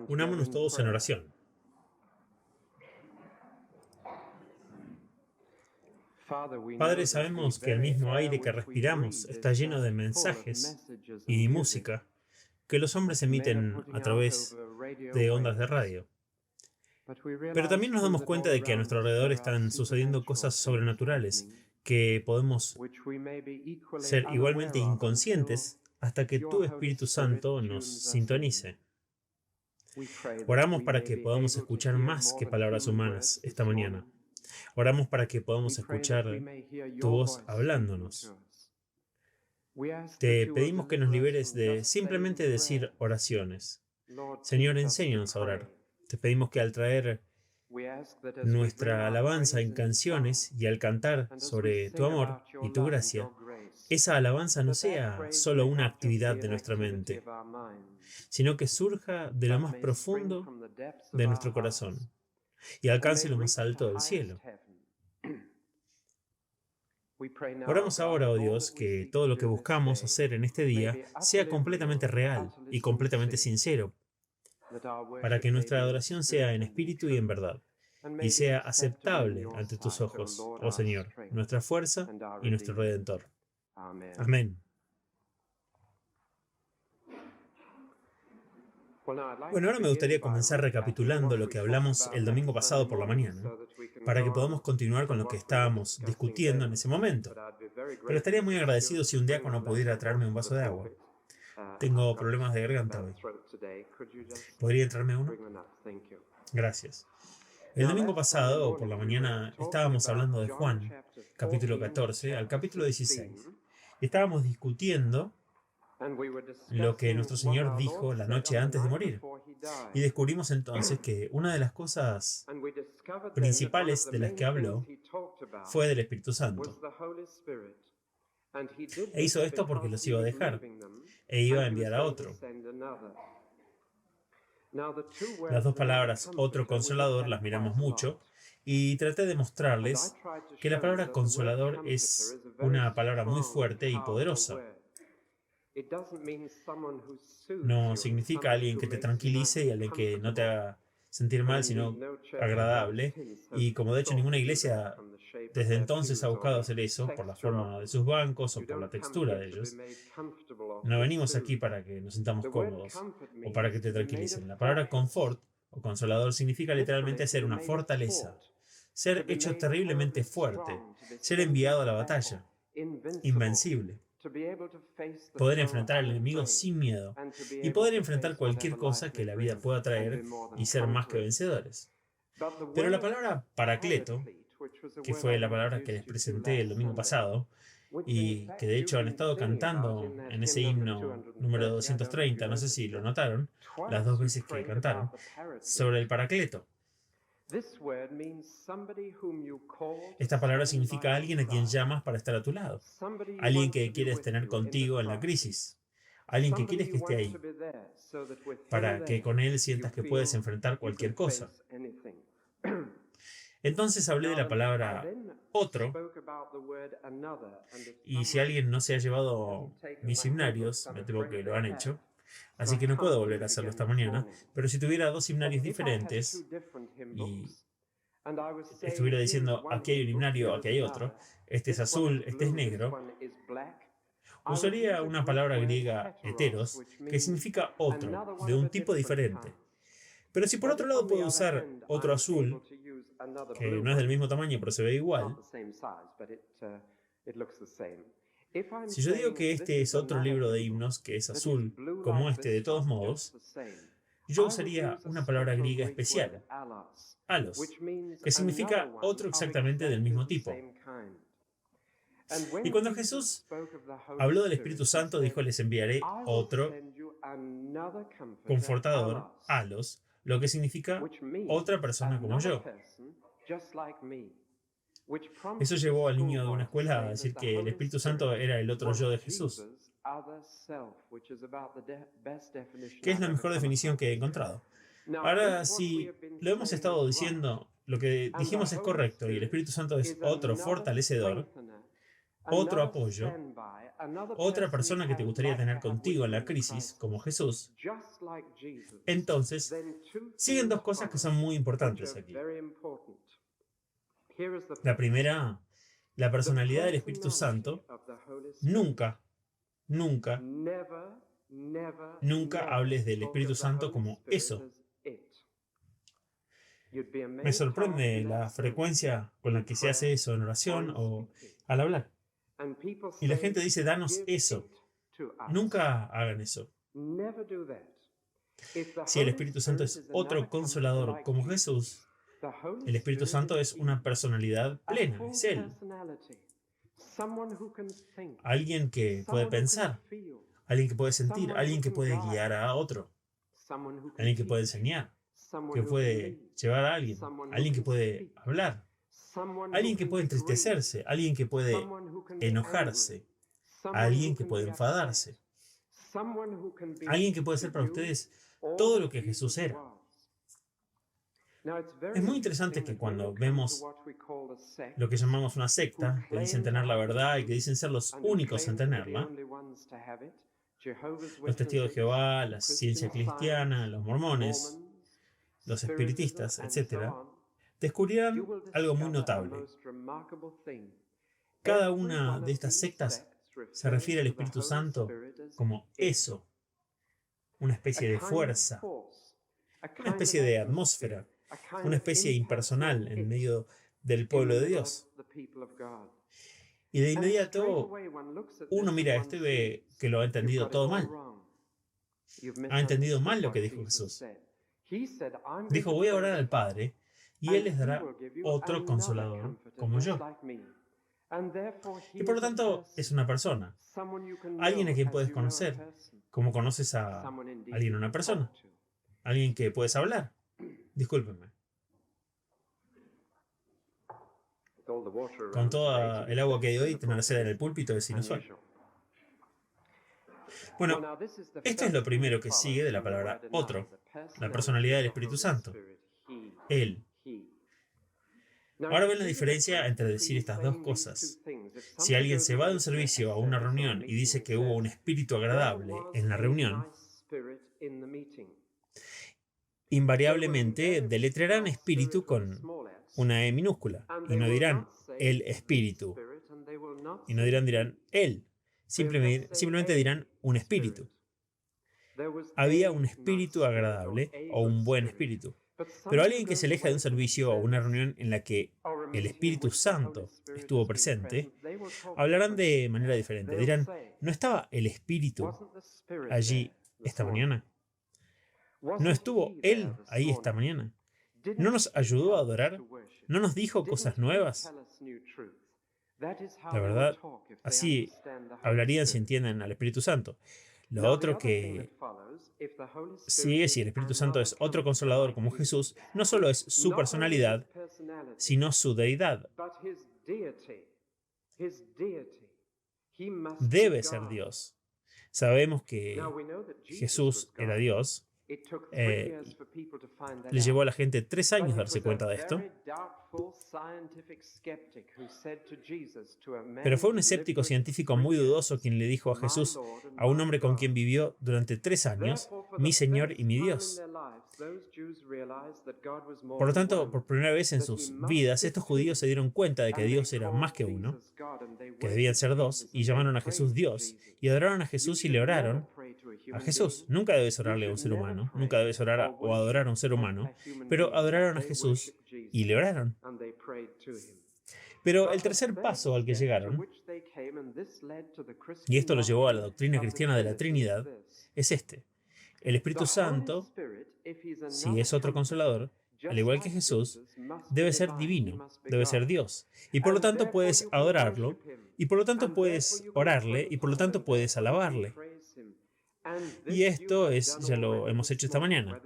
Unámonos todos en oración. Padre, sabemos que el mismo aire que respiramos está lleno de mensajes y música que los hombres emiten a través de ondas de radio. Pero también nos damos cuenta de que a nuestro alrededor están sucediendo cosas sobrenaturales que podemos ser igualmente inconscientes hasta que tu Espíritu Santo nos sintonice. Oramos para que podamos escuchar más que palabras humanas esta mañana. Oramos para que podamos escuchar tu voz hablándonos. Te pedimos que nos liberes de simplemente decir oraciones. Señor, enséñanos a orar. Te pedimos que al traer nuestra alabanza en canciones y al cantar sobre tu amor y tu gracia, esa alabanza no sea solo una actividad de nuestra mente, sino que surja de lo más profundo de nuestro corazón y alcance lo más alto del cielo. Oramos ahora, oh Dios, que todo lo que buscamos hacer en este día sea completamente real y completamente sincero, para que nuestra adoración sea en espíritu y en verdad, y sea aceptable ante tus ojos, oh Señor, nuestra fuerza y nuestro Redentor. Amén. Bueno, ahora me gustaría comenzar recapitulando lo que hablamos el domingo pasado por la mañana, para que podamos continuar con lo que estábamos discutiendo en ese momento. Pero estaría muy agradecido si un diácono pudiera traerme un vaso de agua. Tengo problemas de garganta hoy. ¿Podría traerme uno? Gracias. El domingo pasado, por la mañana, estábamos hablando de Juan, capítulo 14 al capítulo 16. Y estábamos discutiendo lo que nuestro Señor dijo la noche antes de morir. Y descubrimos entonces que una de las cosas principales de las que habló fue del Espíritu Santo. E hizo esto porque los iba a dejar e iba a enviar a otro. Las dos palabras otro consolador las miramos mucho y traté de mostrarles que la palabra consolador es una palabra muy fuerte y poderosa. No significa alguien que te tranquilice y alguien que no te haga sentir mal, sino agradable. Y como de hecho ninguna iglesia desde entonces ha buscado hacer eso por la forma de sus bancos o por la textura de ellos. No venimos aquí para que nos sintamos cómodos o para que te tranquilicen. La palabra confort o consolador significa literalmente ser una fortaleza, ser hecho terriblemente fuerte, ser enviado a la batalla, invencible. Poder enfrentar al enemigo sin miedo y poder enfrentar cualquier cosa que la vida pueda traer y ser más que vencedores. Pero la palabra paracleto, que fue la palabra que les presenté el domingo pasado y que de hecho han estado cantando en ese himno número 230, no sé si lo notaron, las dos veces que cantaron, sobre el paracleto. Esta palabra significa alguien a quien llamas para estar a tu lado, alguien que quieres tener contigo en la crisis, alguien que quieres que esté ahí, para que con él sientas que puedes enfrentar cualquier cosa. Entonces hablé de la palabra otro, y si alguien no se ha llevado mis himnarios, me temo que lo han hecho, así que no puedo volver a hacerlo esta mañana, pero si tuviera dos himnarios diferentes y estuviera diciendo aquí hay un himnario, aquí hay otro, este es azul, este es negro, usaría una palabra griega heteros que significa otro, de un tipo diferente. Pero si por otro lado puedo usar otro azul, que no es del mismo tamaño pero se ve igual, si yo digo que este es otro libro de himnos que es azul, como este de todos modos, yo usaría una palabra griega especial, alos, que significa otro exactamente del mismo tipo. Y cuando Jesús habló del Espíritu Santo, dijo, les enviaré otro confortador, alos, lo que significa otra persona como yo. Eso llevó al niño de una escuela a decir que el Espíritu Santo era el otro yo de Jesús, que es la mejor definición que he encontrado. Ahora, si lo hemos estado diciendo, lo que dijimos es correcto y el Espíritu Santo es otro fortalecedor, otro apoyo, otra persona que te gustaría tener contigo en la crisis, como Jesús, entonces siguen dos cosas que son muy importantes aquí. La primera, la personalidad del Espíritu Santo nunca, nunca, nunca hables del Espíritu Santo como eso. Me sorprende la frecuencia con la que se hace eso en oración o al hablar. Y la gente dice, danos eso. Nunca hagan eso. Si el Espíritu Santo es otro consolador como Jesús, el Espíritu Santo es una personalidad plena, es Él. Alguien que puede pensar, alguien que puede sentir, alguien que puede guiar a otro, alguien que puede enseñar, que puede llevar a alguien que puede hablar, alguien que puede entristecerse, alguien que puede enojarse, alguien que puede enfadarse, alguien que puede ser para ustedes todo lo que Jesús era. Es muy interesante que cuando vemos lo que llamamos una secta, que dicen tener la verdad y que dicen ser los únicos en tenerla, los testigos de Jehová, la ciencia cristiana, los mormones, los espiritistas, etc., descubrirán algo muy notable. Cada una de estas sectas se refiere al Espíritu Santo como eso, una especie de fuerza, una especie de atmósfera, una especie impersonal en medio del pueblo de Dios. Y de inmediato uno mira esto y ve que lo ha entendido todo mal. Ha entendido mal lo que dijo Jesús. Dijo, voy a orar al Padre y Él les dará otro consolador como yo. Y por lo tanto es una persona, alguien a quien puedes conocer, como conoces a alguien, una persona, alguien que puedes hablar. Discúlpenme. Con toda el agua que hay hoy, tener sed en el púlpito es inusual. Bueno, esto es lo primero que sigue de la palabra otro, la personalidad del Espíritu Santo. Él. Ahora ven la diferencia entre decir estas dos cosas. Si alguien se va de un servicio a una reunión y dice que hubo un espíritu agradable en la reunión, invariablemente deletrearán espíritu con una E minúscula y no dirán el espíritu. Y no dirán él. Simplemente dirán un espíritu. Había un espíritu agradable o un buen espíritu. Pero alguien que se aleja de un servicio o una reunión en la que el Espíritu Santo estuvo presente, hablarán de manera diferente. Dirán, ¿no estaba el Espíritu allí esta mañana? ¿No estuvo Él ahí esta mañana? ¿No nos ayudó a adorar? ¿No nos dijo cosas nuevas? La verdad, así hablarían si entienden al Espíritu Santo. Lo otro que sigue, si el Espíritu Santo es otro consolador como Jesús, no solo es su personalidad, sino su deidad. Debe ser Dios. Sabemos que Jesús era Dios. Le llevó a la gente 3 años darse cuenta de esto. Pero fue un escéptico científico muy dudoso quien le dijo a Jesús, a un hombre con quien vivió durante 3 años, mi Señor y mi Dios. Por lo tanto, por primera vez en sus vidas, estos judíos se dieron cuenta de que Dios era más que uno, que debían ser 2, y llamaron a Jesús Dios, y adoraron a Jesús y le oraron a Jesús. Nunca debes orarle a un ser humano, nunca debes orar o adorar a un ser humano, pero adoraron a Jesús y le oraron. Pero el tercer paso al que llegaron, y esto lo llevó a la doctrina cristiana de la Trinidad, es este. El Espíritu Santo, si es otro consolador, al igual que Jesús, debe ser divino, debe ser Dios. Y por lo tanto puedes adorarlo, y por lo tanto puedes orarle, y por lo tanto puedes alabarle. Y esto es, ya lo hemos hecho esta mañana.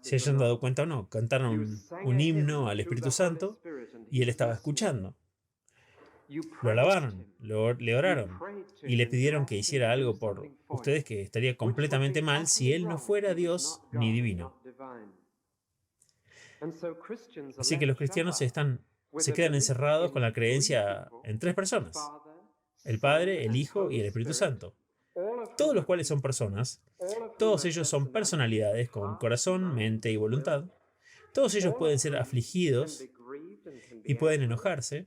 Si hayan dado cuenta o no, cantaron un himno al Espíritu Santo y él estaba escuchando. Lo alabaron, le oraron y le pidieron que hiciera algo por ustedes que estaría completamente mal si él no fuera Dios ni divino. Así que los cristianos se quedan encerrados con la creencia en 3 personas. el Padre, el Hijo y el Espíritu Santo, todos los cuales son personas, todos ellos son personalidades con corazón, mente y voluntad, todos ellos pueden ser afligidos y pueden enojarse,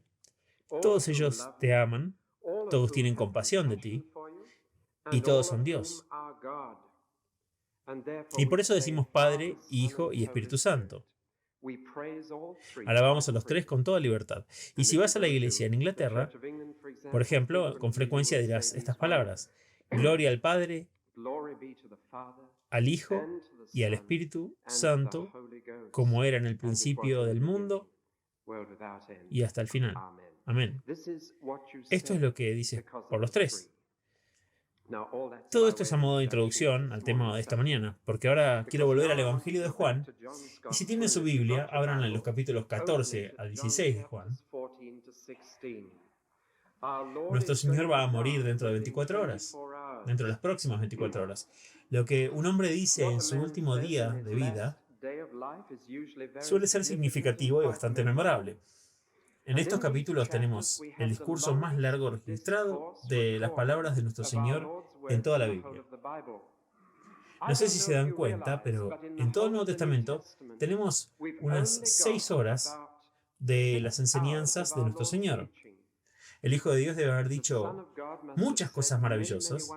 todos ellos te aman, todos tienen compasión de ti, y todos son Dios. Y por eso decimos Padre, Hijo y Espíritu Santo. Alabamos a los tres con toda libertad. Y si vas a la iglesia en Inglaterra, por ejemplo, con frecuencia dirás estas palabras: Gloria al Padre, al Hijo y al Espíritu Santo, como era en el principio del mundo y hasta el final. Amén. Esto es lo que dice por los tres. Todo esto es a modo de introducción al tema de esta mañana, porque ahora quiero volver al Evangelio de Juan, y si tienen su Biblia, abran en los capítulos 14 al 16 de Juan. Nuestro Señor va a morir dentro de 24 horas, dentro de las próximas 24 horas. Lo que un hombre dice en su último día de vida suele ser significativo y bastante memorable. En estos capítulos tenemos el discurso más largo registrado de las palabras de nuestro Señor en toda la Biblia. No sé si se dan cuenta, pero en todo el Nuevo Testamento tenemos unas 6 horas de las enseñanzas de nuestro Señor. El Hijo de Dios debe haber dicho muchas cosas maravillosas,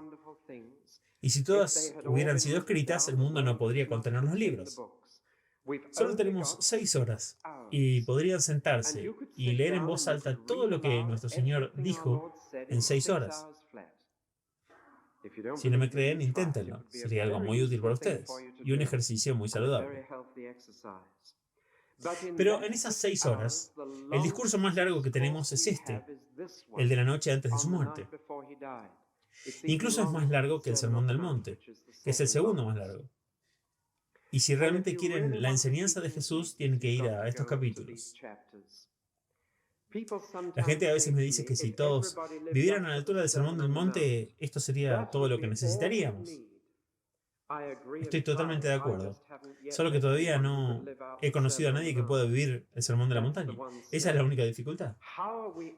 y si todas hubieran sido escritas, el mundo no podría contener los libros. Solo tenemos 6 horas y podrían sentarse y leer en voz alta todo lo que nuestro Señor dijo en 6 horas. Si no me creen, inténtenlo. Sería algo muy útil para ustedes y un ejercicio muy saludable. Pero en esas 6 horas, el discurso más largo que tenemos es este, el de la noche antes de su muerte. Incluso es más largo que el Sermón del Monte, que es el segundo más largo. Y si realmente quieren la enseñanza de Jesús, tienen que ir a estos capítulos. La gente a veces me dice que si todos vivieran a la altura del Sermón del Monte, esto sería todo lo que necesitaríamos. Estoy totalmente de acuerdo. Solo que todavía no he conocido a nadie que pueda vivir el Sermón de la Montaña. Esa es la única dificultad.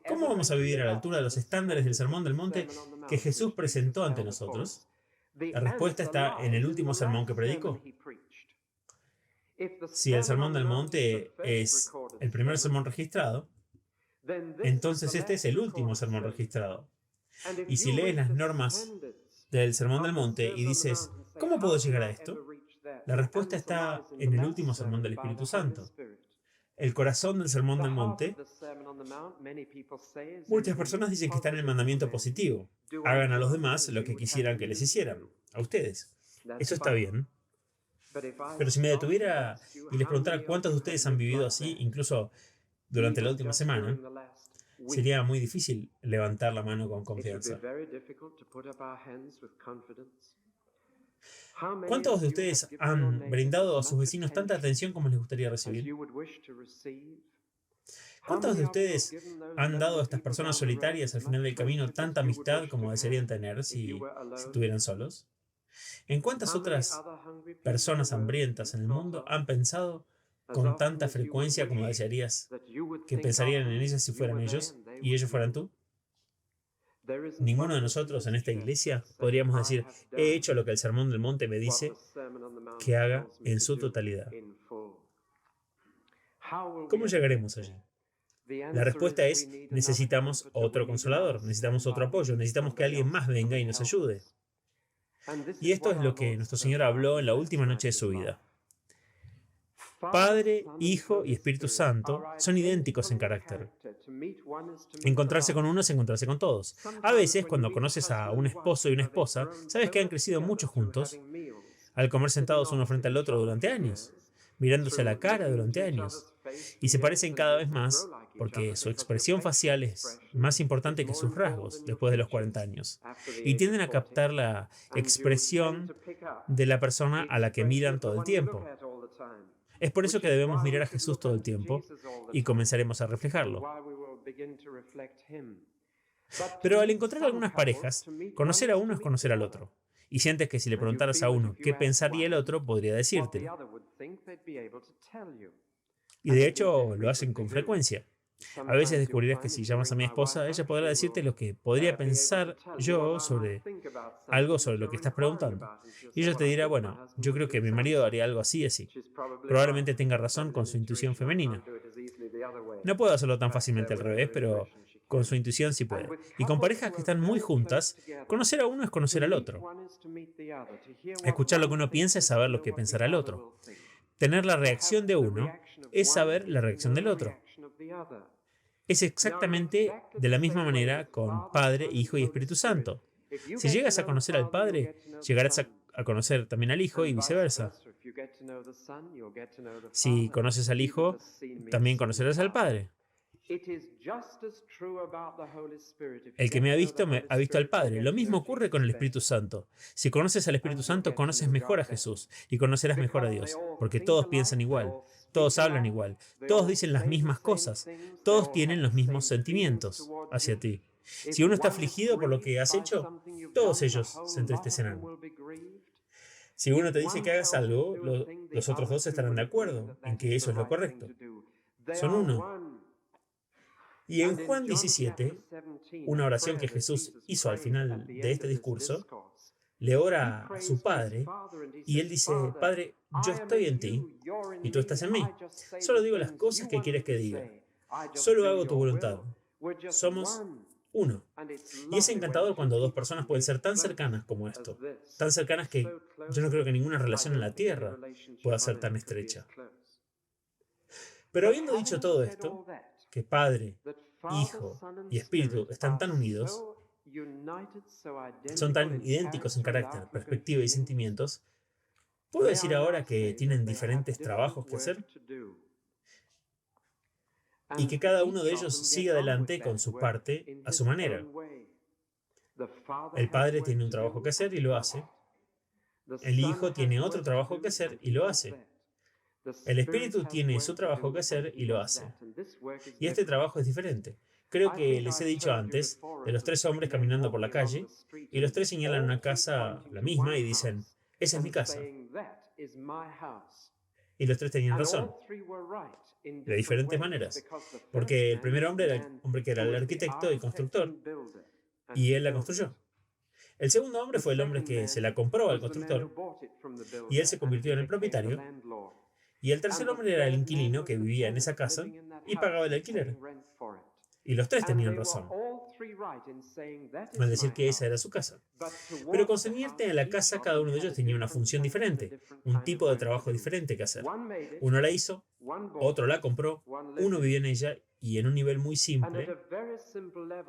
¿Cómo vamos a vivir a la altura de los estándares del Sermón del Monte que Jesús presentó ante nosotros? La respuesta está en el último sermón que predicó. Si el Sermón del Monte es el primer sermón registrado, entonces este es el último sermón registrado. Y si lees las normas del Sermón del Monte y dices, ¿cómo puedo llegar a esto? La respuesta está en el último sermón del Espíritu Santo. El corazón del Sermón del Monte, muchas personas dicen que está en el mandamiento positivo. Hagan a los demás lo que quisieran que les hicieran, a ustedes. Eso está bien. Pero si me detuviera y les preguntara cuántos de ustedes han vivido así, incluso durante la última semana, sería muy difícil levantar la mano con confianza. ¿Cuántos de ustedes han brindado a sus vecinos tanta atención como les gustaría recibir? ¿Cuántos de ustedes han dado a estas personas solitarias al final del camino tanta amistad como desearían tener si estuvieran solos? ¿En cuántas otras personas hambrientas en el mundo han pensado con tanta frecuencia como desearías que pensarían en ellas si fueran ellos y ellos fueran tú? Ninguno de nosotros en esta iglesia podríamos decir, he hecho lo que el Sermón del Monte me dice que haga en su totalidad. ¿Cómo llegaremos allí? La respuesta es, necesitamos otro consolador, necesitamos otro apoyo, necesitamos que alguien más venga y nos ayude. Y esto es lo que nuestro Señor habló en la última noche de su vida. Padre, Hijo y Espíritu Santo son idénticos en carácter. Encontrarse con uno es encontrarse con todos. A veces, cuando conoces a un esposo y una esposa, sabes que han crecido mucho juntos, al comer sentados uno frente al otro durante años, mirándose a la cara durante años, y se parecen cada vez más porque su expresión facial es más importante que sus rasgos después de los 40 años, y tienden a captar la expresión de la persona a la que miran todo el tiempo. Es por eso que debemos mirar a Jesús todo el tiempo y comenzaremos a reflejarlo. Pero al encontrar algunas parejas, conocer a uno es conocer al otro. Y sientes que si le preguntaras a uno qué pensaría el otro, podría decírtelo. Y de hecho lo hacen con frecuencia. A veces descubrirás que si llamas a mi esposa, ella podrá decirte lo que podría pensar yo sobre algo sobre lo que estás preguntando. Y ella te dirá, bueno, yo creo que mi marido haría algo así y así. Probablemente tenga razón con su intuición femenina. No puedo hacerlo tan fácilmente al revés, pero con su intuición sí puede. Y con parejas que están muy juntas, conocer a uno es conocer al otro. Escuchar lo que uno piensa es saber lo que pensará el otro. Tener la reacción de uno es saber la reacción del otro. Es exactamente de la misma manera con Padre, Hijo y Espíritu Santo. Si llegas a conocer al Padre, llegarás a conocer también al Hijo y viceversa. Si conoces al Hijo, también conocerás al Padre. El que me ha visto al Padre. Lo mismo ocurre con el Espíritu Santo. Si conoces al Espíritu Santo, conoces mejor a Jesús y conocerás mejor a Dios, porque todos piensan igual, todos hablan igual, todos dicen las mismas cosas, todos tienen los mismos sentimientos hacia ti. Si uno está afligido por lo que has hecho, todos ellos se entristecerán. Si uno te dice que hagas algo, los otros dos estarán de acuerdo en que eso es lo correcto. Son uno. Y en Juan 17, una oración que Jesús hizo al final de este discurso, le ora a su Padre y él dice, Padre, yo estoy en ti y tú estás en mí. Solo digo las cosas que quieres que diga. Solo hago tu voluntad. Somos uno. Y es encantador cuando dos personas pueden ser tan cercanas como esto. Tan cercanas que yo no creo que ninguna relación en la Tierra pueda ser tan estrecha. Pero habiendo dicho todo esto, que Padre, Hijo y Espíritu están tan unidos, son tan idénticos en carácter, perspectiva y sentimientos, ¿puedo decir ahora que tienen diferentes trabajos que hacer? Y que cada uno de ellos siga adelante con su parte a su manera. El Padre tiene un trabajo que hacer y lo hace. El Hijo tiene otro trabajo que hacer y lo hace. El Espíritu tiene su trabajo que hacer y lo hace. Y este trabajo es diferente. Creo que les he dicho antes de los tres hombres caminando por la calle y los tres señalan una casa, la misma, y dicen, esa es mi casa. Y los tres tenían razón, de diferentes maneras. Porque el primer hombre era el hombre que era el arquitecto y constructor, y él la construyó. El segundo hombre fue el hombre que se la compró al constructor, y él se convirtió en el propietario. Y el tercer hombre era el inquilino que vivía en esa casa y pagaba el alquiler. Y los tres tenían razón al decir que esa era su casa. Pero concerniente a la casa, cada uno de ellos tenía una función diferente, un tipo de trabajo diferente que hacer. Uno la hizo, otro la compró, uno vivió en ella y en un nivel muy simple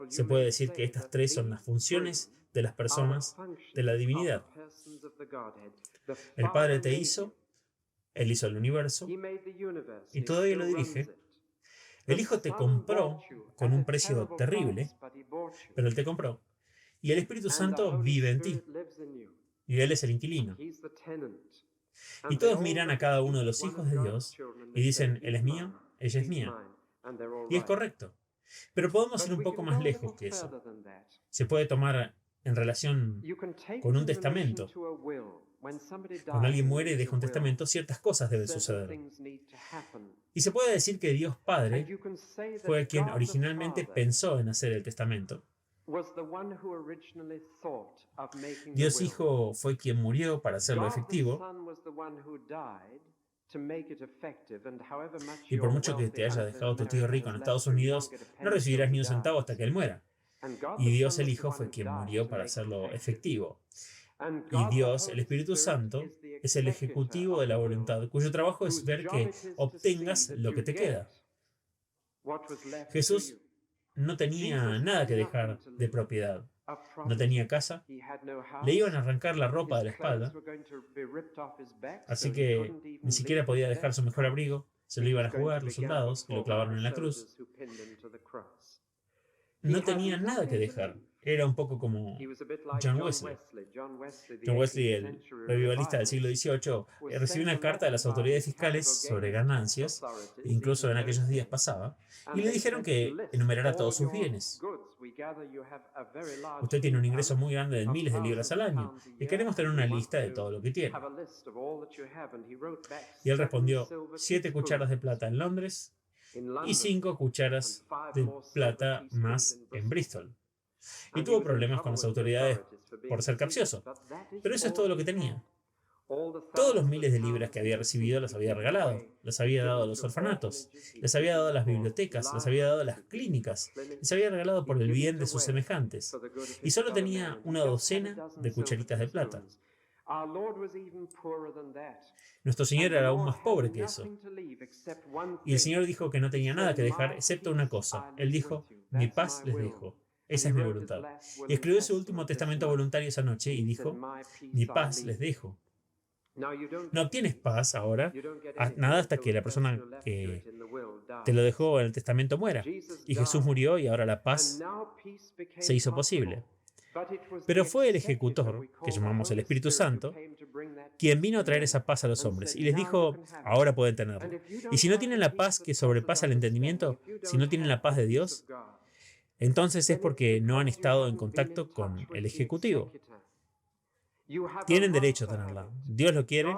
se puede decir que estas tres son las funciones de las personas de la divinidad. El Padre te hizo, Él hizo el universo y todavía lo dirige. El Hijo te compró con un precio terrible, pero Él te compró. Y el Espíritu Santo vive en ti. Y Él es el inquilino. Y todos miran a cada uno de los hijos de Dios y dicen, Él es mío, ella es mía. Y es correcto. Pero podemos ir un poco más lejos que eso. Se puede tomar en relación con un testamento. Cuando alguien muere y deja un testamento, ciertas cosas deben suceder. Y se puede decir que Dios Padre fue quien originalmente pensó en hacer el testamento. Dios Hijo fue quien murió para hacerlo efectivo. Y por mucho que te haya dejado tu tío rico en Estados Unidos, no recibirás ni un centavo hasta que él muera. Y Dios el Hijo fue quien murió para hacerlo efectivo. Y Dios, el Espíritu Santo, es el ejecutivo de la voluntad, cuyo trabajo es ver que obtengas lo que te queda. Jesús no tenía nada que dejar de propiedad. No tenía casa. Le iban a arrancar la ropa de la espalda. Así que ni siquiera podía dejar su mejor abrigo. Se lo iban a jugar los soldados y lo clavaron en la cruz. No tenía nada que dejar. Era un poco como John Wesley. John Wesley, el revivalista del siglo XVIII, recibió una carta de las autoridades fiscales sobre ganancias, incluso en aquellos días pasaba, y le dijeron que enumerara todos sus bienes. Usted tiene un ingreso muy grande de miles de libras al año, y queremos tener una lista de todo lo que tiene. Y él respondió, 7 cucharas de plata en Londres, y 5 cucharas de plata más en Bristol. Y tuvo problemas con las autoridades por ser capcioso. Pero eso es todo lo que tenía. Todos los miles de libras que había recibido los había regalado, los había dado a los orfanatos, les había dado a las bibliotecas, les había dado a las clínicas, les había regalado por el bien de sus semejantes. Y solo tenía una docena de cucharitas de plata. Nuestro Señor era aún más pobre que eso. Y el Señor dijo que no tenía nada que dejar excepto una cosa. Él dijo, mi paz les dejo. Esa es mi voluntad. Y escribió su último testamento voluntario esa noche y dijo, mi paz les dejo. No obtienes paz ahora, nada hasta que la persona que te lo dejó en el testamento muera. Y Jesús murió y ahora la paz se hizo posible. Pero fue el ejecutor, que llamamos el Espíritu Santo, quien vino a traer esa paz a los hombres y les dijo, ahora pueden tenerla. Y si no tienen la paz que sobrepasa el entendimiento, si no tienen la paz de Dios, entonces es porque no han estado en contacto con el Ejecutivo. Tienen derecho a tenerla. Dios lo quiere.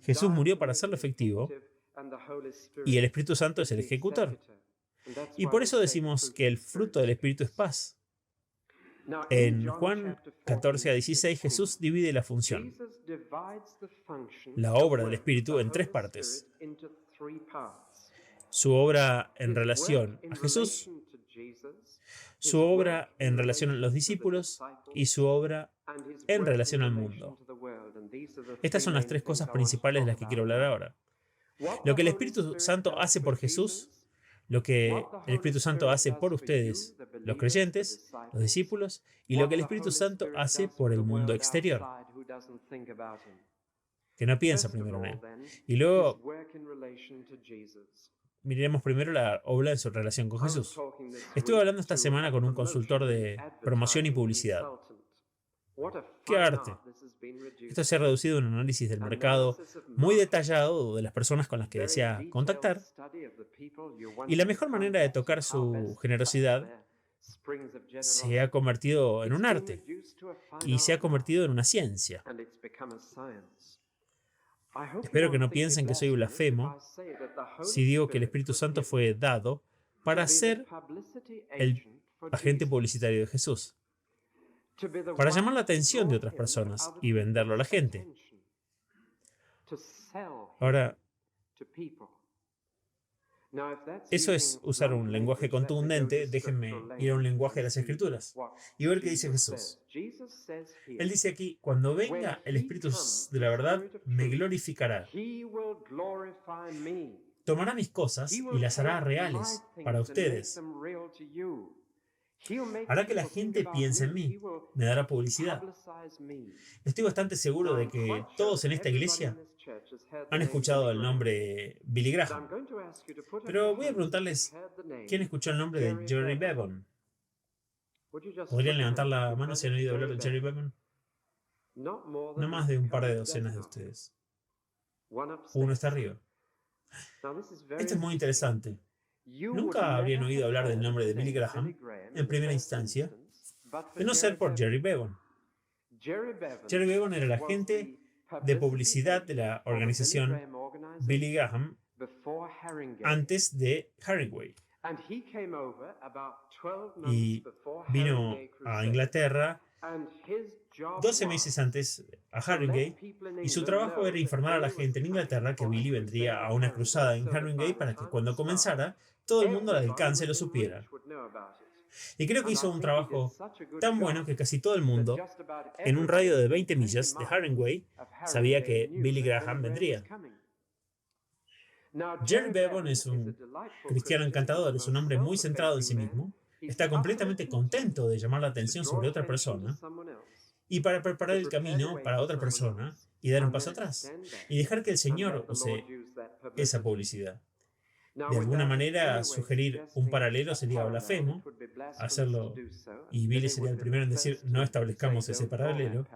Jesús murió para hacerlo efectivo y el Espíritu Santo es el ejecutor. Y por eso decimos que el fruto del Espíritu es paz. En Juan 14-16 Jesús divide la función, la obra del Espíritu, en 3 partes. Su obra en relación a Jesús, su obra en relación a los discípulos y su obra en relación al mundo. Estas son las 3 cosas principales de las que quiero hablar ahora. Lo que el Espíritu Santo hace por Jesús, lo que el Espíritu Santo hace por ustedes, los creyentes, los discípulos, y lo que el Espíritu Santo hace por el mundo exterior, que no piensa primero en él. Y luego miremos primero la obra en su relación con Jesús. Estuve hablando esta semana con un consultor de promoción y publicidad. ¡Qué arte! Esto se ha reducido a un análisis del mercado muy detallado de las personas con las que desea contactar. Y la mejor manera de tocar su generosidad se ha convertido en un arte y se ha convertido en una ciencia. Espero que no piensen que soy blasfemo si digo que el Espíritu Santo fue dado para ser el agente publicitario de Jesús, para llamar la atención de otras personas y venderlo a la gente. Ahora, eso es usar un lenguaje contundente. Déjenme ir a un lenguaje de las Escrituras y ver qué dice Jesús. Él dice aquí, cuando venga el Espíritu de la verdad, me glorificará. Tomará mis cosas y las hará reales para ustedes. Hará que la gente piense en mí. Me dará publicidad. Estoy bastante seguro de que todos en esta iglesia han escuchado el nombre Billy Graham. Pero voy a preguntarles, ¿quién escuchó el nombre de Jerry Bevan? ¿Podrían levantar la mano si han oído hablar de Jerry Bevan? No más de un par de docenas de ustedes. Uno está arriba. Esto es muy interesante. Nunca habrían oído hablar del nombre de Billy Graham en primera instancia, de no ser por Jerry Bevan. Jerry Bevan era el agente de publicidad de la organización Billy Graham antes de Haringey. Y vino a Inglaterra 12 meses antes a Haringey, y su trabajo era informar a la gente en Inglaterra que Billy vendría a una cruzada en Haringey para que cuando comenzara, todo el mundo al alcance lo supiera. Y creo que hizo un trabajo tan bueno que casi todo el mundo, en un radio de 20 millas de Haringey, sabía que Billy Graham vendría. Jerry Bevan es un cristiano encantador, es un hombre muy centrado en sí mismo, está completamente contento de llamar la atención sobre otra persona y para preparar el camino para otra persona y dar un paso atrás y dejar que el Señor use esa publicidad. De alguna manera, sugerir un paralelo sería blasfemo, hacerlo, y Billy sería el primero en decir, no establezcamos ese paralelo.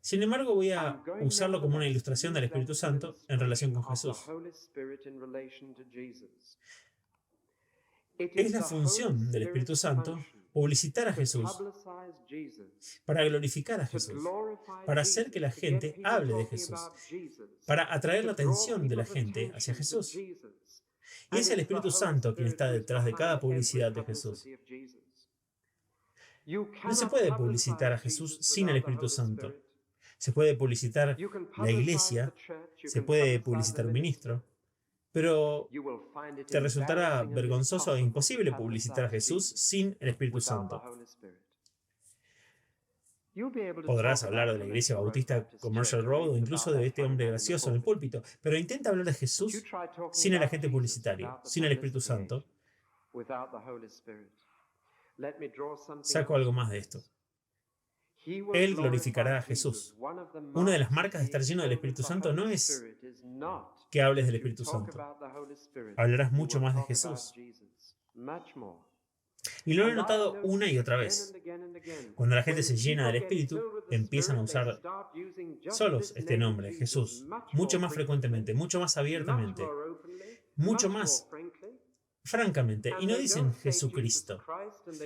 Sin embargo, voy a usarlo como una ilustración del Espíritu Santo en relación con Jesús. Es la función del Espíritu Santo publicitar a Jesús, para glorificar a Jesús, para hacer que la gente hable de Jesús, para atraer la atención de la gente hacia Jesús. Y es el Espíritu Santo quien está detrás de cada publicidad de Jesús. No se puede publicitar a Jesús sin el Espíritu Santo. Se puede publicitar la iglesia, se puede publicitar un ministro, pero te resultará vergonzoso e imposible publicitar a Jesús sin el Espíritu Santo. Podrás hablar de la iglesia bautista Commercial Road o incluso de este hombre gracioso en el púlpito, pero intenta hablar de Jesús sin el agente publicitario, sin el Espíritu Santo. Saco algo más de esto. Él glorificará a Jesús. Una de las marcas de estar lleno del Espíritu Santo no es que hables del Espíritu Santo. Hablarás mucho más de Jesús. Y lo he notado una y otra vez. Cuando la gente se llena del Espíritu, empiezan a usar solos este nombre, Jesús, mucho más frecuentemente, mucho más abiertamente, mucho más francamente. Y no dicen Jesucristo.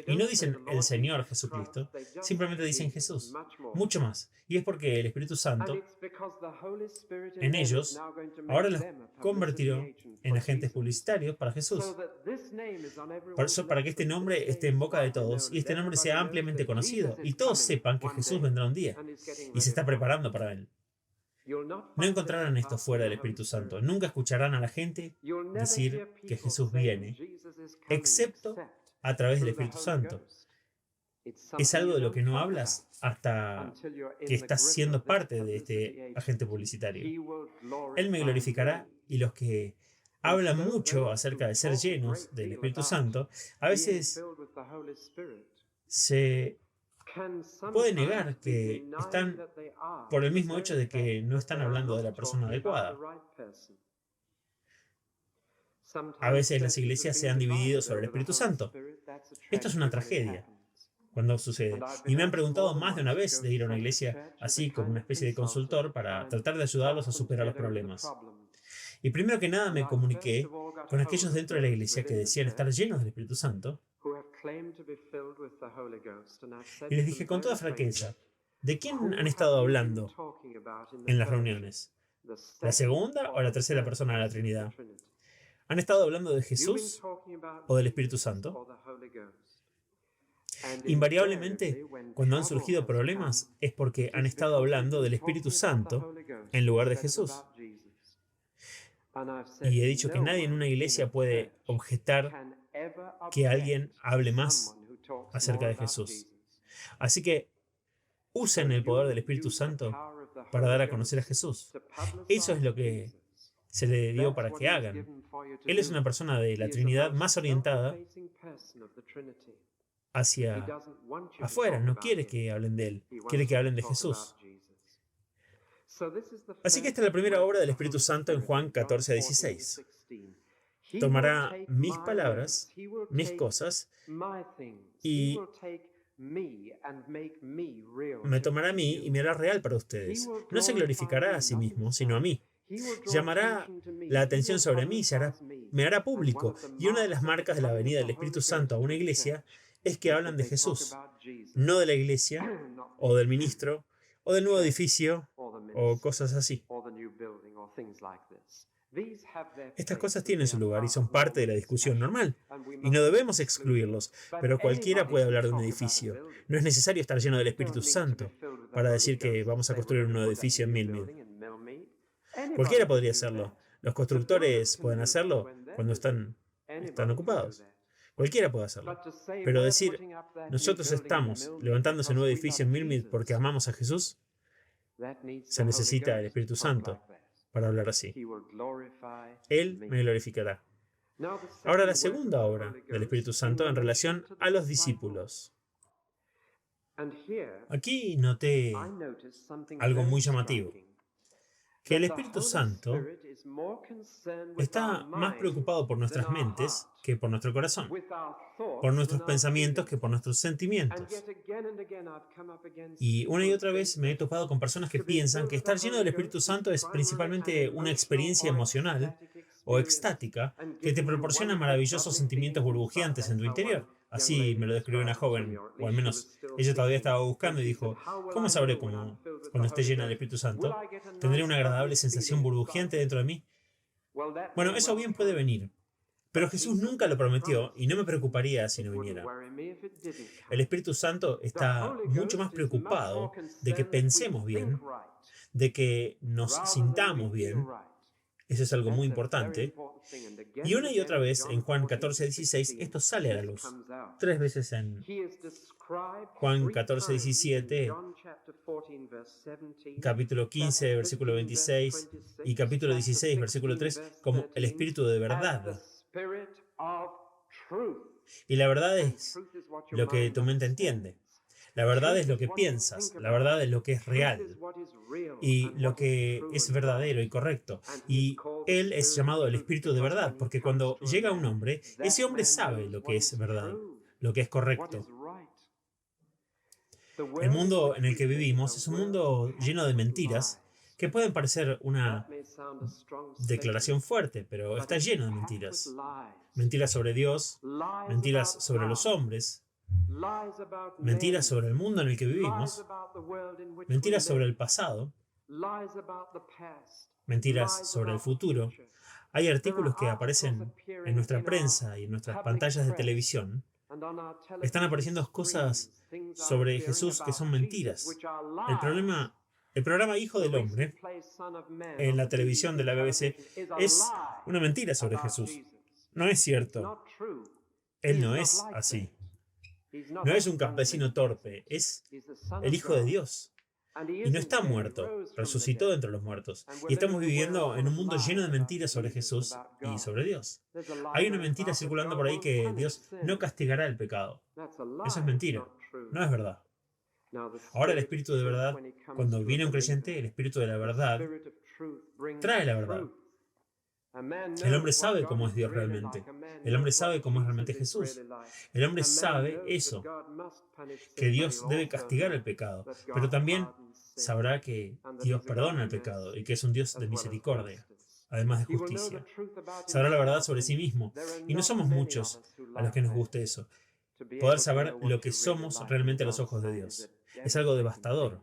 Y no dicen el Señor Jesucristo. Simplemente dicen Jesús. Mucho más. Y es porque el Espíritu Santo en ellos ahora los convirtió en agentes publicitarios para Jesús. Por eso, para que este nombre esté en boca de todos y este nombre sea ampliamente conocido y todos sepan que Jesús vendrá un día y se está preparando para él. No encontrarán esto fuera del Espíritu Santo. Nunca escucharán a la gente decir que Jesús viene, excepto a través del Espíritu Santo. Es algo de lo que no hablas hasta que estás siendo parte de este agente publicitario. Él me glorificará y los que hablan mucho acerca de ser llenos del Espíritu Santo, a veces se puede negar que están por el mismo hecho de que no están hablando de la persona adecuada. A veces las iglesias se han dividido sobre el Espíritu Santo. Esto es una tragedia cuando sucede. Y me han preguntado más de una vez de ir a una iglesia así como una especie de consultor para tratar de ayudarlos a superar los problemas. Y primero que nada me comuniqué con aquellos dentro de la iglesia que decían estar llenos del Espíritu Santo. Y les dije con toda franqueza, ¿de quién han estado hablando en las reuniones? ¿La segunda o la tercera persona de la Trinidad? ¿Han estado hablando de Jesús o del Espíritu Santo? Invariablemente, cuando han surgido problemas, es porque han estado hablando del Espíritu Santo en lugar de Jesús. Y he dicho que nadie en una iglesia puede objetar que alguien hable más acerca de Jesús. Así que usen el poder del Espíritu Santo para dar a conocer a Jesús. Eso es lo que se le dio para que hagan. Él es una persona de la Trinidad más orientada hacia afuera. No quiere que hablen de Él, quiere que hablen de Jesús. Así que esta es la primera obra del Espíritu Santo en Juan 14:16. Tomará mis palabras, mis cosas, y me tomará a mí y me hará real para ustedes. No se glorificará a sí mismo, sino a mí. Llamará la atención sobre mí y me hará público. Y una de las marcas de la venida del Espíritu Santo a una iglesia es que hablan de Jesús, no de la iglesia, o del ministro, o del nuevo edificio, o cosas así. Estas cosas tienen su lugar y son parte de la discusión normal, y no debemos excluirlos, pero cualquiera puede hablar de un edificio. No es necesario estar lleno del Espíritu Santo para decir que vamos a construir un nuevo edificio en Millmead. Cualquiera podría hacerlo. Los constructores pueden hacerlo cuando están ocupados. Cualquiera puede hacerlo. Pero decir, nosotros estamos levantando ese nuevo edificio en Millmead porque amamos a Jesús, se necesita el Espíritu Santo para hablar así. Él me glorificará. Ahora, la segunda obra del Espíritu Santo en relación a los discípulos. Aquí noté algo muy llamativo. Que el Espíritu Santo está más preocupado por nuestras mentes que por nuestro corazón, por nuestros pensamientos que por nuestros sentimientos. Y una y otra vez me he topado con personas que piensan que estar lleno del Espíritu Santo es principalmente una experiencia emocional o extática que te proporciona maravillosos sentimientos burbujeantes en tu interior. Así me lo describió una joven, o al menos ella todavía estaba buscando y dijo, ¿cómo sabré cuando esté llena del Espíritu Santo? ¿Tendré una agradable sensación burbujeante dentro de mí? Bueno, eso bien puede venir. Pero Jesús nunca lo prometió y no me preocuparía si no viniera. El Espíritu Santo está mucho más preocupado de que pensemos bien, de que nos sintamos bien. Eso es algo muy importante. Y una y otra vez en Juan 14:16 esto sale a la luz. 3 veces en Juan 14:17, capítulo 15, versículo 26 y capítulo 16, versículo 3, como el Espíritu de verdad. Y la verdad es lo que tu mente entiende. La verdad es lo que piensas. La verdad es lo que es real. Y lo que es verdadero y correcto. Y Él es llamado el Espíritu de verdad, porque cuando llega un hombre, ese hombre sabe lo que es verdad, lo que es correcto. El mundo en el que vivimos es un mundo lleno de mentiras que pueden parecer una declaración fuerte, pero está lleno de mentiras. Mentiras sobre Dios, mentiras sobre los hombres, mentiras sobre el mundo en el que vivimos, mentiras sobre el pasado, mentiras sobre el futuro. Hay artículos que aparecen en nuestra prensa y en nuestras pantallas de televisión. Están apareciendo cosas sobre Jesús que son mentiras. El programa Hijo del Hombre en la televisión de la BBC es una mentira sobre Jesús. No es cierto. Él no es así. No es un campesino torpe, es el Hijo de Dios. Y no está muerto, resucitó de entre los muertos. Y estamos viviendo en un mundo lleno de mentiras sobre Jesús y sobre Dios. Hay una mentira circulando por ahí que Dios no castigará el pecado. Eso es mentira, no es verdad. Ahora el Espíritu de verdad, cuando viene un creyente, el Espíritu de la verdad trae la verdad. El hombre sabe cómo es Dios realmente. El hombre sabe cómo es realmente Jesús. El hombre sabe eso, que Dios debe castigar el pecado, pero también sabrá que Dios perdona el pecado y que es un Dios de misericordia, además de justicia. Sabrá la verdad sobre sí mismo. Y no somos muchos a los que nos guste eso. Poder saber lo que somos realmente a los ojos de Dios. Es algo devastador.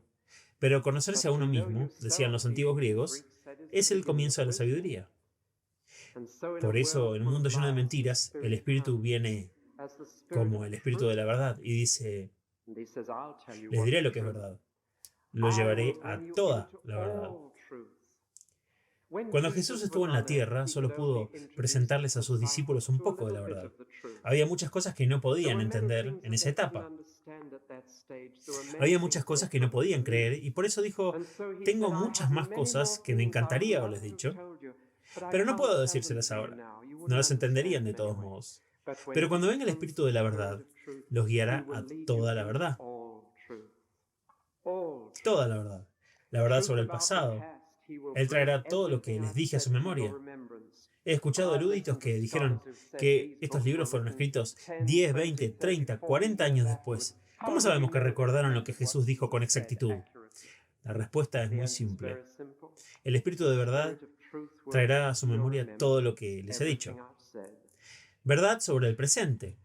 Pero conocerse a uno mismo, decían los antiguos griegos, es el comienzo de la sabiduría. Por eso, en un mundo lleno de mentiras, el Espíritu viene como el Espíritu de la verdad y dice, les diré lo que es verdad. Lo llevaré a toda la verdad. Cuando Jesús estuvo en la tierra, solo pudo presentarles a sus discípulos un poco de la verdad. Había muchas cosas que no podían entender en esa etapa. Había muchas cosas que no podían creer y por eso dijo, tengo muchas más cosas que me encantaría haberles dicho, pero no puedo decírselas ahora. No las entenderían de todos modos. Pero cuando venga el Espíritu de la verdad, los guiará a toda la verdad. Toda la verdad. La verdad sobre el pasado. Él traerá todo lo que les dije a su memoria. He escuchado eruditos que dijeron que estos libros fueron escritos 10, 20, 30, 40 años después. ¿Cómo sabemos que recordaron lo que Jesús dijo con exactitud? La respuesta es muy simple. El Espíritu de verdad traerá a su memoria todo lo que les he dicho. Verdad sobre el presente.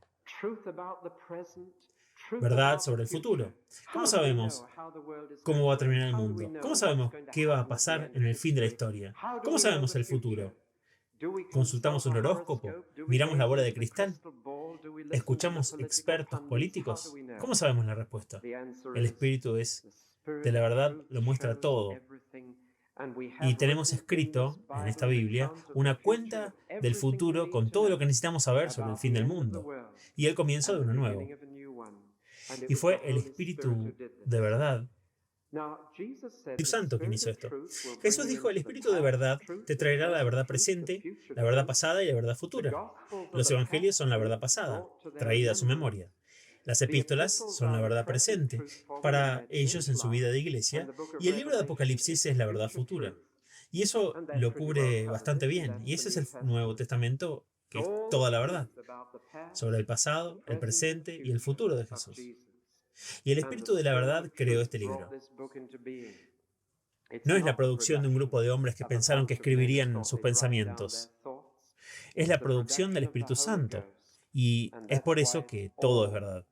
Verdad sobre el futuro. ¿Cómo sabemos cómo va a terminar el mundo? ¿Cómo sabemos qué va a pasar en el fin de la historia? ¿Cómo sabemos el futuro? ¿Consultamos un horóscopo? ¿Miramos la bola de cristal? ¿Escuchamos expertos políticos? ¿Cómo sabemos la respuesta? El Espíritu es de la verdad, lo muestra todo. Y tenemos escrito en esta Biblia una cuenta del futuro con todo lo que necesitamos saber sobre el fin del mundo y el comienzo de uno nuevo. Y fue el Espíritu de verdad, el Espíritu Santo, quien hizo esto. Jesús dijo, el Espíritu de verdad te traerá la verdad presente, la verdad pasada y la verdad futura. Los evangelios son la verdad pasada, traída a su memoria. Las epístolas son la verdad presente para ellos en su vida de iglesia y el libro de Apocalipsis es la verdad futura. Y eso lo cubre bastante bien. Y ese es el Nuevo Testamento, que es toda la verdad sobre el pasado, el presente y el futuro de Jesús. Y el Espíritu de la verdad creó este libro. No es la producción de un grupo de hombres que pensaron que escribirían sus pensamientos. Es la producción del Espíritu Santo. Y es por eso que todo es verdad.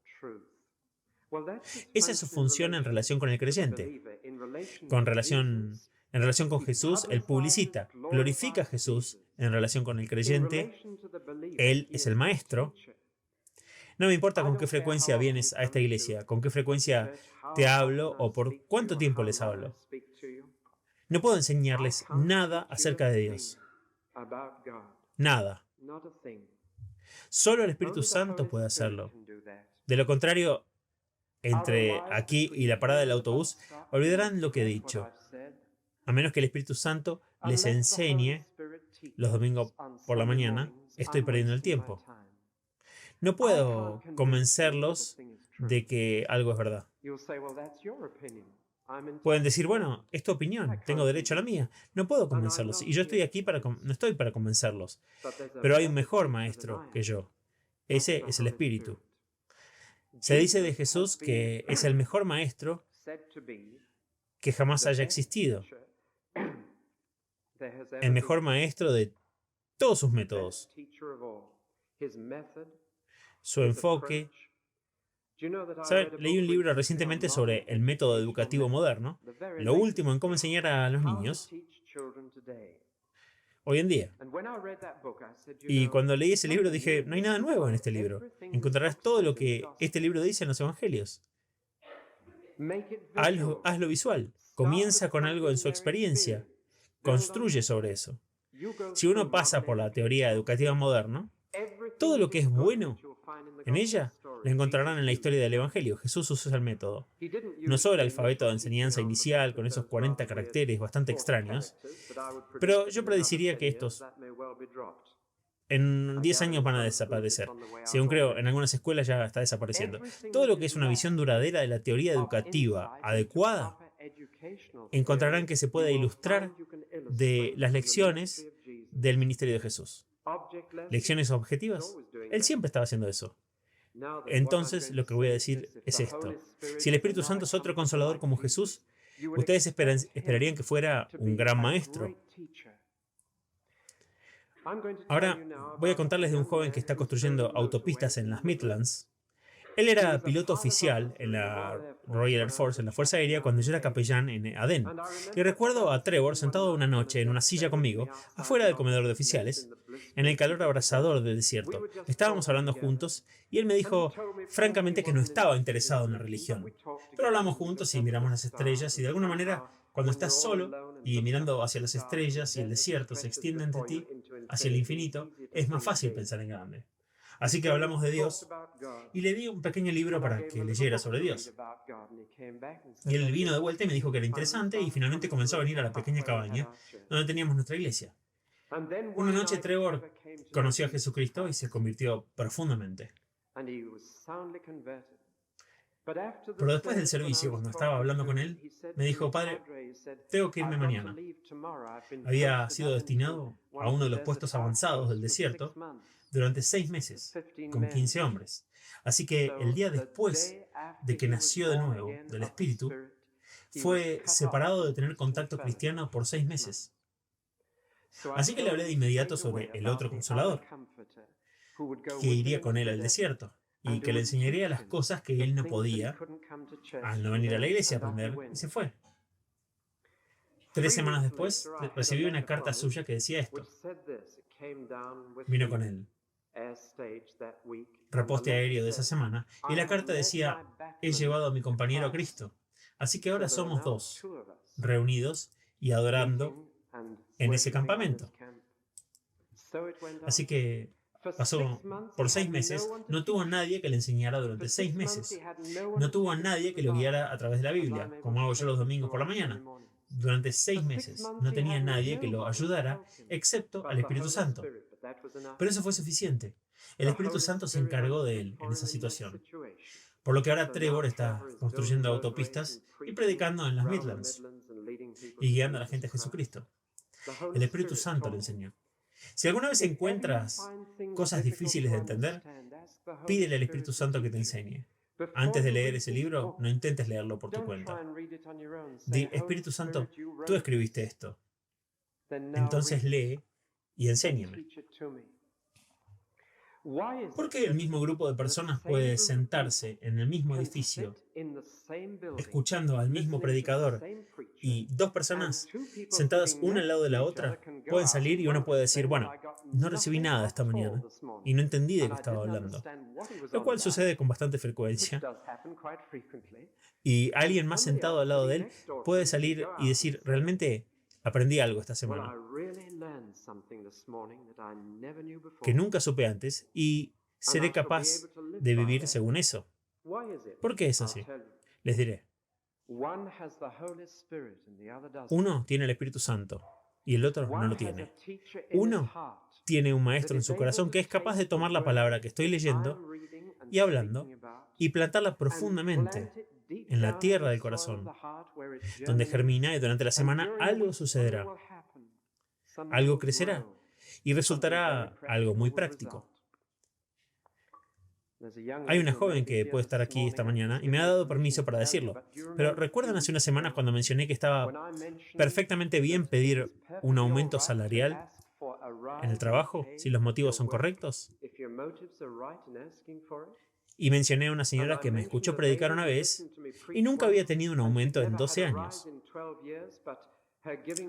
Esa es su función en relación con el creyente. En relación con Jesús, él publicita, glorifica a Jesús en relación con el creyente Él es el maestro. No me importa con qué frecuencia vienes a esta iglesia, con qué frecuencia te hablo o por cuánto tiempo les hablo. No puedo enseñarles nada acerca de Dios. Nada. Solo el Espíritu Santo puede hacerlo. De lo contrario, entre aquí y la parada del autobús, olvidarán lo que he dicho. A menos que el Espíritu Santo les enseñe los domingos por la mañana, estoy perdiendo el tiempo. No puedo convencerlos de que algo es verdad. Pueden decir, bueno, es tu opinión, tengo derecho a la mía. No puedo convencerlos. Y yo estoy aquí no estoy para convencerlos. Pero hay un mejor maestro que yo. Ese es el Espíritu. Se dice de Jesús que es el mejor maestro que jamás haya existido. El mejor maestro de todos sus métodos. Su enfoque. ¿Saben? Leí un libro recientemente sobre el método educativo moderno, lo último en cómo enseñar a los niños hoy en día. Y cuando leí ese libro dije, no hay nada nuevo en este libro. Encontrarás todo lo que este libro dice en los evangelios. Hazlo visual. Comienza con algo en su experiencia. Construye sobre eso. Si uno pasa por la teoría educativa moderna, todo lo que es bueno en ella lo encontrarán en la historia del Evangelio. Jesús usó el método. No solo el alfabeto de enseñanza inicial con esos 40 caracteres bastante extraños, pero yo predeciría que estos en 10 años van a desaparecer. Según creo, en algunas escuelas ya está desapareciendo. Todo lo que es una visión duradera de la teoría educativa adecuada, encontrarán que se puede ilustrar de las lecciones del ministerio de Jesús. Lecciones objetivas. Él siempre estaba haciendo eso. Entonces, lo que voy a decir es esto. Si el Espíritu Santo es otro consolador como Jesús, ustedes esperarían que fuera un gran maestro. Ahora voy a contarles de un joven que está construyendo autopistas en las Midlands. Él era piloto oficial en la Royal Air Force, en la Fuerza Aérea, cuando yo era capellán en Aden. Y recuerdo a Trevor sentado una noche en una silla conmigo, afuera del comedor de oficiales, en el calor abrasador del desierto. Estábamos hablando juntos y él me dijo francamente que no estaba interesado en la religión. Pero hablamos juntos y miramos las estrellas y de alguna manera, cuando estás solo y mirando hacia las estrellas y el desierto se extiende entre ti, hacia el infinito, es más fácil pensar en grande. Así que hablamos de Dios y le di un pequeño libro para que leyera sobre Dios. Y él vino de vuelta y me dijo que era interesante y finalmente comenzó a venir a la pequeña cabaña donde teníamos nuestra iglesia. Una noche Trevor conoció a Jesucristo y se convirtió profundamente. Pero después del servicio, cuando estaba hablando con él, me dijo, padre, tengo que irme mañana. Había sido destinado a uno de los puestos avanzados del desierto durante 6 meses, con 15 hombres. Así que el día después de que nació de nuevo del Espíritu, fue separado de tener contacto cristiano por 6 meses. Así que le hablé de inmediato sobre el otro consolador, que iría con él al desierto y que le enseñaría las cosas que él no podía al no venir a la iglesia a aprender, y se fue. 3 semanas después, recibí una carta suya que decía esto. Vino con él reposte aéreo de esa semana, y la carta decía, he llevado a mi compañero a Cristo. Así que ahora somos 2, reunidos y adorando en ese campamento. Así que pasó por 6 meses, no tuvo a nadie que le enseñara durante 6 meses. No tuvo a nadie que lo guiara a través de la Biblia, como hago yo los domingos por la mañana. Durante 6 meses no tenía nadie que lo ayudara, excepto al Espíritu Santo. Pero eso fue suficiente. El Espíritu Santo se encargó de él en esa situación. Por lo que ahora Trevor está construyendo autopistas y predicando en las Midlands y guiando a la gente a Jesucristo. El Espíritu Santo le enseñó. Si alguna vez encuentras cosas difíciles de entender, pídele al Espíritu Santo que te enseñe. Antes de leer ese libro, no intentes leerlo por tu cuenta. Di, Espíritu Santo, tú escribiste esto. Entonces lee y enséñame. ¿Por qué el mismo grupo de personas puede sentarse en el mismo edificio, escuchando al mismo predicador, y 2 personas sentadas una al lado de la otra pueden salir y uno puede decir, bueno, no recibí nada esta mañana y no entendí de qué estaba hablando, lo cual sucede con bastante frecuencia. Y alguien más sentado al lado de él puede salir y decir, realmente aprendí algo esta semana que nunca supe antes y seré capaz de vivir según eso. ¿Por qué es así? Les diré. Uno tiene el Espíritu Santo y el otro no lo tiene. Uno tiene un maestro en su corazón que es capaz de tomar la palabra que estoy leyendo y hablando y plantarla profundamente en la tierra del corazón, donde germina y durante la semana algo sucederá. Algo crecerá y resultará algo muy práctico. Hay una joven que puede estar aquí esta mañana y me ha dado permiso para decirlo. Pero ¿recuerdan hace unas semanas cuando mencioné que estaba perfectamente bien pedir un aumento salarial en el trabajo si los motivos son correctos? Y mencioné a una señora que me escuchó predicar una vez y nunca había tenido un aumento en 12 años.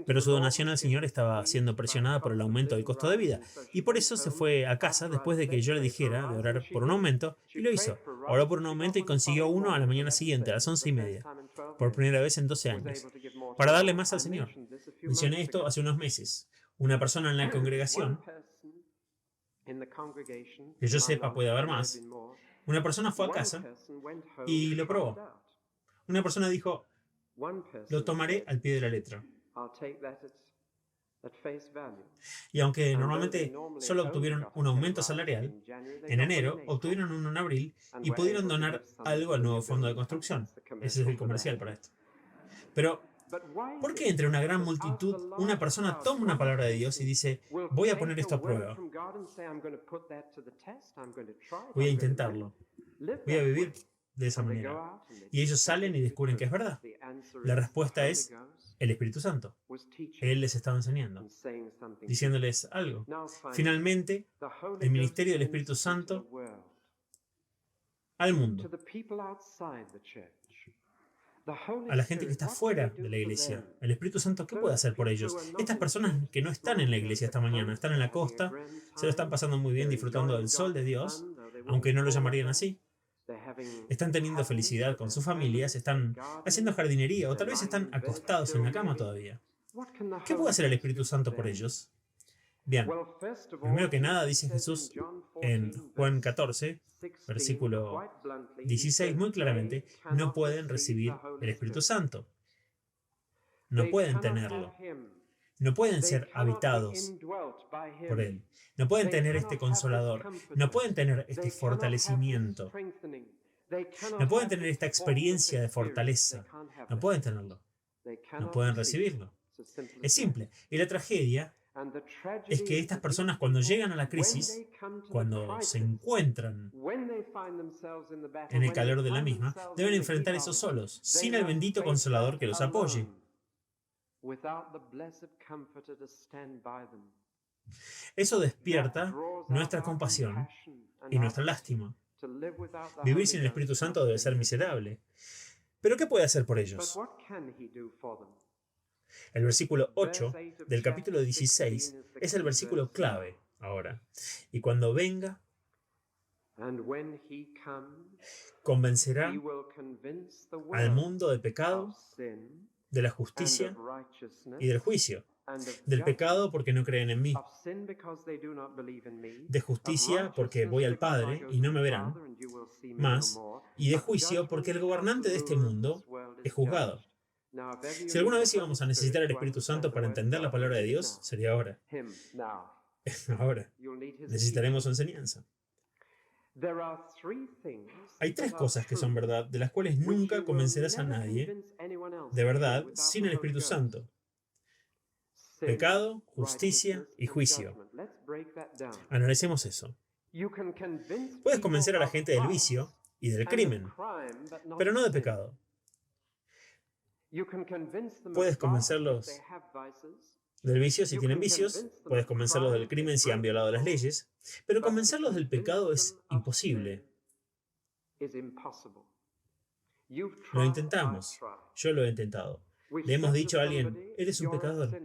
Pero su donación al Señor estaba siendo presionada por el aumento del costo de vida. Y por eso se fue a casa después de que yo le dijera de orar por un aumento, y lo hizo. Oró por un aumento y consiguió uno a la mañana siguiente, a las 11:30, por primera vez en 12 años, para darle más al Señor. Mencioné esto hace unos meses. Una persona en la congregación, que yo sepa puede haber más, una persona fue a casa y lo probó. Una persona dijo, lo tomaré al pie de la letra. Y aunque normalmente solo obtuvieron un aumento salarial, en enero obtuvieron uno en abril y pudieron donar algo al nuevo fondo de construcción. Ese es el comercial para esto. Pero, ¿por qué entre una gran multitud una persona toma una palabra de Dios y dice, voy a poner esto a prueba? Voy a intentarlo. Voy a vivir de esa manera. Y ellos salen y descubren que es verdad. La respuesta es el Espíritu Santo. Él les estaba enseñando, diciéndoles algo. Finalmente, el ministerio del Espíritu Santo al mundo, a la gente que está fuera de la iglesia. El Espíritu Santo, ¿qué puede hacer por ellos? Estas personas que no están en la iglesia esta mañana, están en la costa, se lo están pasando muy bien disfrutando del sol de Dios, aunque no lo llamarían así. Están teniendo felicidad con sus familias, están haciendo jardinería o tal vez están acostados en la cama todavía. ¿Qué puede hacer el Espíritu Santo por ellos? Bien, primero que nada dice Jesús en Juan 14, versículo 16, muy claramente, no pueden recibir el Espíritu Santo. No pueden tenerlo. No pueden ser habitados por Él. No pueden tener este consolador. No pueden tener este fortalecimiento. No pueden tener esta experiencia de fortaleza. No pueden tenerlo. No pueden recibirlo. Es simple. Y la tragedia es que estas personas cuando llegan a la crisis, cuando se encuentran en el calor de la misma, deben enfrentar eso solos, sin el bendito consolador que los apoye. Eso despierta nuestra compasión y nuestra lástima. Vivir sin el Espíritu Santo debe ser miserable. ¿Pero qué puede hacer por ellos? El versículo 8 del capítulo 16 es el versículo clave ahora. Y cuando venga, convencerá al mundo del pecado, de la justicia y del juicio. Del pecado porque no creen en mí. De justicia porque voy al Padre y no me verán más. Y de juicio porque el gobernante de este mundo es juzgado. Si alguna vez íbamos a necesitar el Espíritu Santo para entender la palabra de Dios, sería ahora. Ahora. Necesitaremos su enseñanza. Hay tres cosas que son verdad, de las cuales nunca convencerás a nadie de verdad sin el Espíritu Santo. Pecado, justicia y juicio. Analicemos eso. Puedes convencer a la gente del vicio y del crimen, pero no de pecado. Puedes convencerlos del vicio si tienen vicios, puedes convencerlos del crimen si han violado las leyes, pero convencerlos del pecado es imposible. Lo intentamos. Yo lo he intentado. Le hemos dicho a alguien, eres un pecador.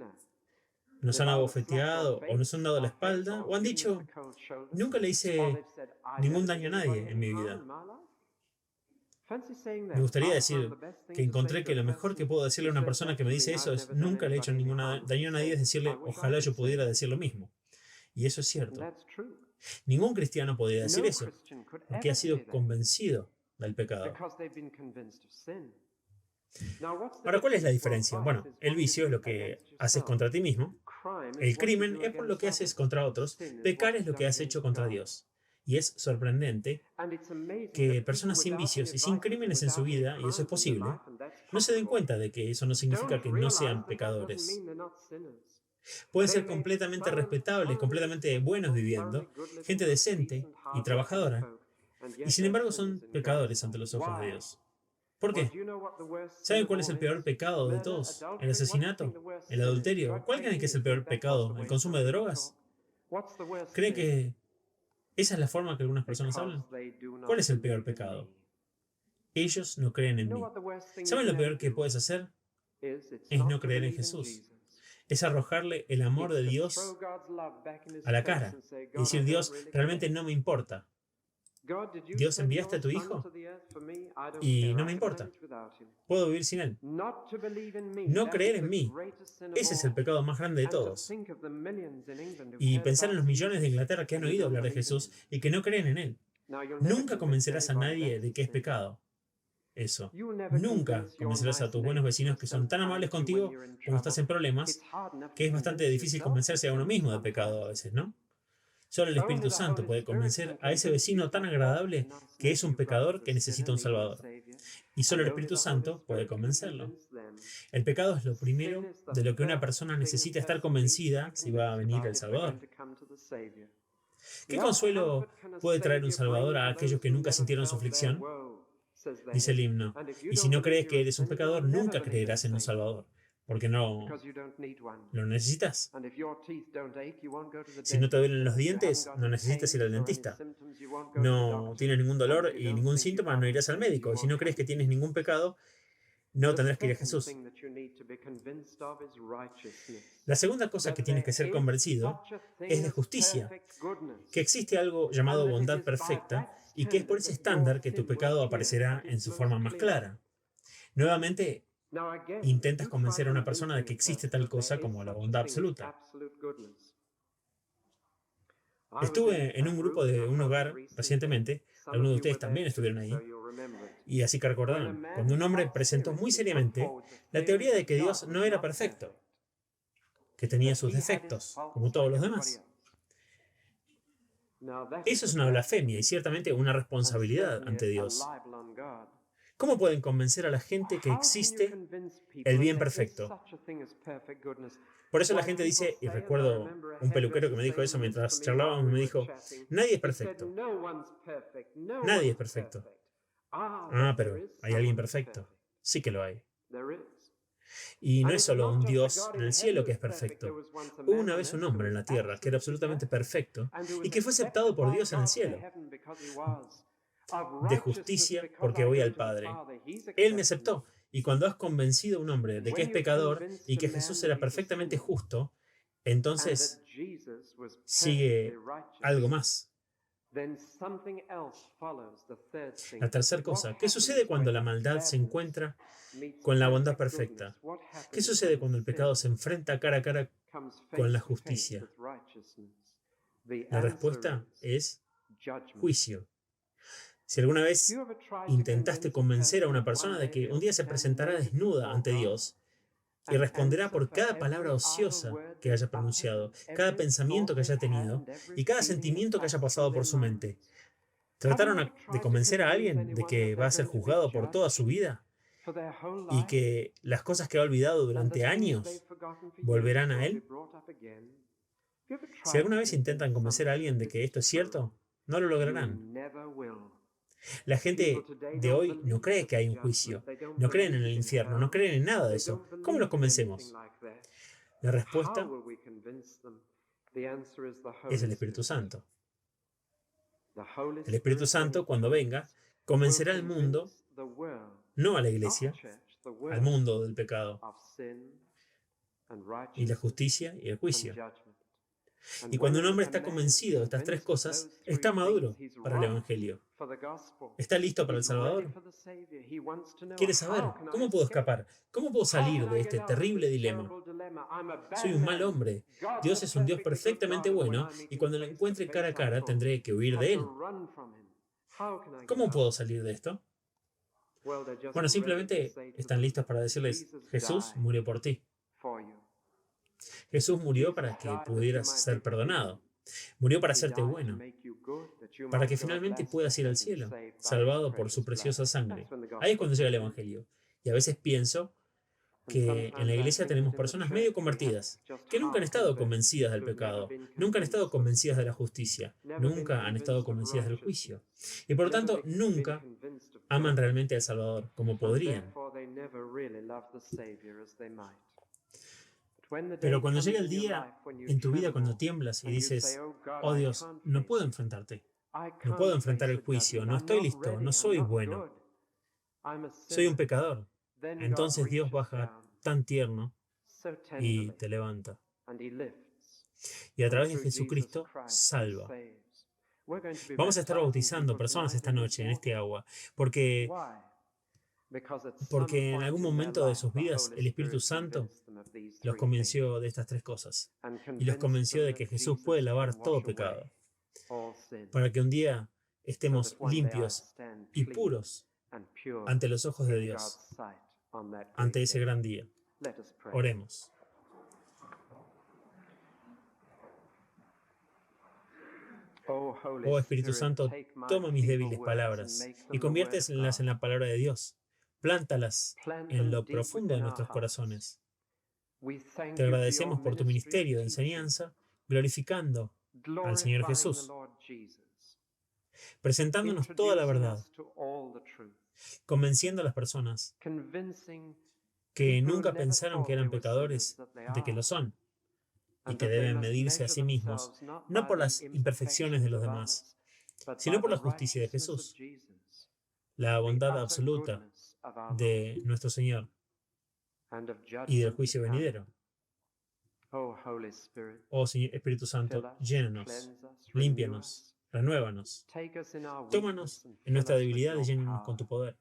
nos han abofeteado o nos han dado la espalda o han dicho, nunca le hice ningún daño a nadie en mi vida. Me gustaría decir que encontré que lo mejor que puedo decirle a una persona que me dice eso es, nunca le he hecho ningún daño a nadie, es decirle, ojalá yo pudiera decir lo mismo. Y eso es cierto. Ningún cristiano podría decir eso, porque ha sido convencido del pecado. Ahora, ¿cuál es la diferencia? Bueno, el vicio es lo que haces contra ti mismo. El crimen es por lo que haces contra otros. Pecar es lo que has hecho contra Dios. Y es sorprendente que personas sin vicios y sin crímenes en su vida, y eso es posible, no se den cuenta de que eso no significa que no sean pecadores. Pueden ser completamente respetables, completamente buenos viviendo, gente decente y trabajadora, y sin embargo son pecadores ante los ojos de Dios. ¿Por qué? ¿Saben cuál es el peor pecado de todos? ¿El asesinato? ¿El adulterio? ¿Cuál creen que es el peor pecado? ¿El consumo de drogas? ¿Creen que esa es la forma que algunas personas hablan? ¿Cuál es el peor pecado? Ellos no creen en mí. ¿Saben lo peor que puedes hacer? Es no creer en Jesús. Es arrojarle el amor de Dios a la cara y decir, Dios, realmente no me importa. Dios, ¿enviaste a tu Hijo? Y no me importa. Puedo vivir sin Él. No creer en mí. Ese es el pecado más grande de todos. Y pensar en los millones de Inglaterra que han oído hablar de Jesús y que no creen en Él. Nunca convencerás a nadie de que es pecado. Eso. Nunca convencerás a tus buenos vecinos que son tan amables contigo cuando estás en problemas, que es bastante difícil convencerse a uno mismo de pecado a veces, ¿no? Solo el Espíritu Santo puede convencer a ese vecino tan agradable que es un pecador que necesita un Salvador. Y solo el Espíritu Santo puede convencerlo. El pecado es lo primero de lo que una persona necesita estar convencida si va a venir el Salvador. ¿Qué consuelo puede traer un Salvador a aquellos que nunca sintieron su aflicción? Dice el himno. Y si no crees que eres un pecador, nunca creerás en un Salvador, porque no lo necesitas. Si no te duelen los dientes, no necesitas ir al dentista. No tienes ningún dolor y ningún síntoma, no irás al médico. Y si no crees que tienes ningún pecado, no tendrás que ir a Jesús. La segunda cosa que tienes que ser convencido es de justicia, que existe algo llamado bondad perfecta y que es por ese estándar que tu pecado aparecerá en su forma más clara. Nuevamente, intentas convencer a una persona de que existe tal cosa como la bondad absoluta. Estuve en un grupo de un hogar recientemente, algunos de ustedes también estuvieron ahí, y así que recordarán, cuando un hombre presentó muy seriamente la teoría de que Dios no era perfecto, que tenía sus defectos, como todos los demás. Eso es una blasfemia y ciertamente una responsabilidad ante Dios. ¿Cómo pueden convencer a la gente que existe el bien perfecto? Por eso la gente dice, y recuerdo un peluquero que me dijo eso mientras charlábamos, me dijo, nadie es perfecto. Nadie es perfecto. Ah, pero hay alguien perfecto. Sí que lo hay. Y no es solo un Dios en el cielo que es perfecto. Hubo una vez un hombre en la tierra que era absolutamente perfecto y que fue aceptado por Dios en el cielo. De justicia porque voy al Padre. Él me aceptó. Y cuando has convencido a un hombre de que es pecador y que Jesús era perfectamente justo, entonces sigue algo más. La tercera cosa, ¿qué sucede cuando la maldad se encuentra con la bondad perfecta? ¿Qué sucede cuando el pecado se enfrenta cara a cara con la justicia? La respuesta es juicio. Si alguna vez intentaste convencer a una persona de que un día se presentará desnuda ante Dios y responderá por cada palabra ociosa que haya pronunciado, cada pensamiento que haya tenido y cada sentimiento que haya pasado por su mente, ¿trataron de convencer a alguien de que va a ser juzgado por toda su vida y que las cosas que ha olvidado durante años volverán a él? Si alguna vez intentan convencer a alguien de que esto es cierto, no lo lograrán. La gente de hoy no cree que hay un juicio, no creen en el infierno, no creen en nada de eso. ¿Cómo los convencemos? La respuesta es el Espíritu Santo. El Espíritu Santo, cuando venga, convencerá al mundo, no a la iglesia, al mundo del pecado, y la justicia y el juicio. Y cuando un hombre está convencido de estas tres cosas, está maduro para el Evangelio. ¿Está listo para el Salvador? Quiere saber, ¿cómo puedo escapar? ¿Cómo puedo salir de este terrible dilema? Soy un mal hombre. Dios es un Dios perfectamente bueno y cuando lo encuentre cara a cara tendré que huir de Él. ¿Cómo puedo salir de esto? Bueno, simplemente están listos para decirles, Jesús murió por ti. Jesús murió para que pudieras ser perdonado. Murió para hacerte bueno, para que finalmente puedas ir al cielo, salvado por su preciosa sangre. Ahí es cuando llega el Evangelio. Y a veces pienso que en la iglesia tenemos personas medio convertidas, que nunca han estado convencidas del pecado, nunca han estado convencidas de la justicia, nunca han estado convencidas del juicio. Y por lo tanto, nunca aman realmente al Salvador como podrían. Pero cuando llega el día en tu vida cuando tiemblas y dices, oh Dios, no puedo enfrentarte, no puedo enfrentar el juicio, no estoy listo, no soy bueno, soy un pecador. Entonces Dios baja tan tierno y te levanta. Y a través de Jesucristo salva. Vamos a estar bautizando personas esta noche en este agua, porque en algún momento de sus vidas el Espíritu Santo los convenció de estas tres cosas y los convenció de que Jesús puede lavar todo pecado, para que un día estemos limpios y puros ante los ojos de Dios, ante ese gran día. Oremos. Oh Espíritu Santo, toma mis débiles palabras y conviértelas en la palabra de Dios. Plántalas en lo profundo de nuestros corazones. Te agradecemos por tu ministerio de enseñanza, glorificando al Señor Jesús, presentándonos toda la verdad, convenciendo a las personas que nunca pensaron que eran pecadores de que lo son y que deben medirse a sí mismos, no por las imperfecciones de los demás, sino por la justicia de Jesús, la bondad absoluta de nuestro Señor y del juicio venidero. Oh Señor Espíritu Santo, llénanos, límpianos, renuévanos. Tómanos en nuestra debilidad y llénanos con tu poder.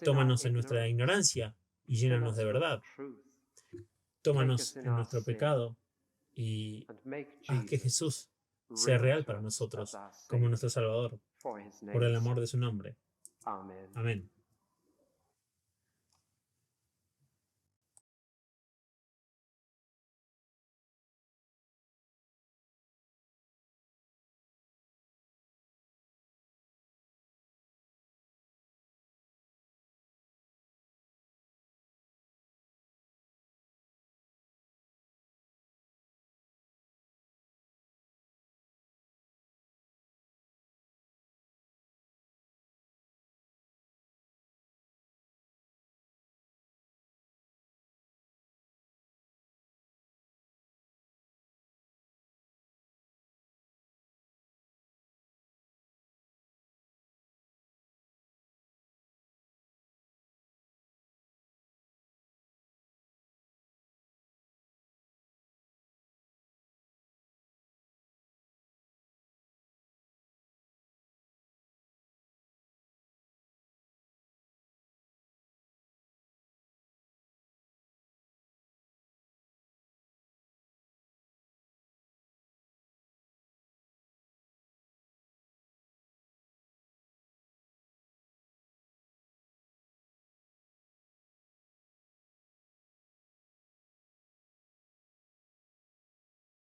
Tómanos en nuestra ignorancia y llénanos de verdad. Tómanos en nuestro pecado y haz que Jesús sea real para nosotros como nuestro Salvador, por el amor de su nombre. Amén.